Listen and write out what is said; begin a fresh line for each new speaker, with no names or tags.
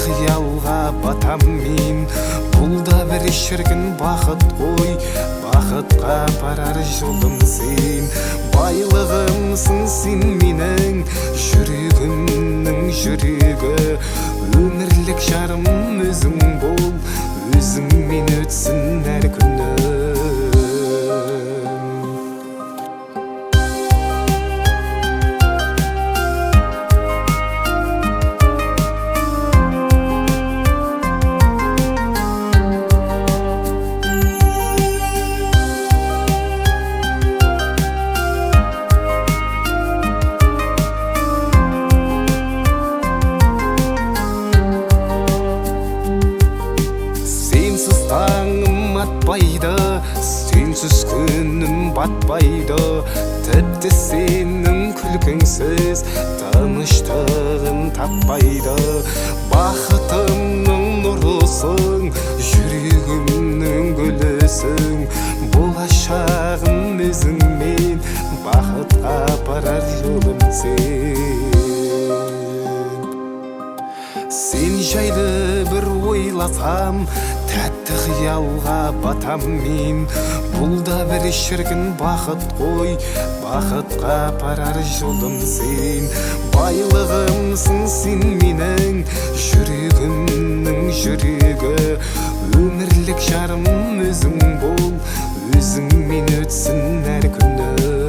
қиялға батам мен. Бұл да бір шіркін бақыт қой, бақытқа апарар жолым сен. Байлығымсың сен менің, жүрегімнің жүрегі. Өмірлік жарым өзің бол, өзіңмен өтсін әр күні. Таңым атпайды, сенсіз күнім батпайды. Тіпті сенің күлкіңсіз тыныштығын таппайды. Бақытымның нұрысың, жүрегімнің гүлісің. Болашағым өзіңмен, бақытқа апарар жолым сен. Сен жайлы бір ойласам, тәтті қиялға батам мен. Бұл да бір шіркін бақыт қой, бақытқа апарар жолым сен. Байлығымсың сен менің, жүрегімнің жүрегі. Өмірлік жарым өзің бол, өзіңмен өтсін әр күні.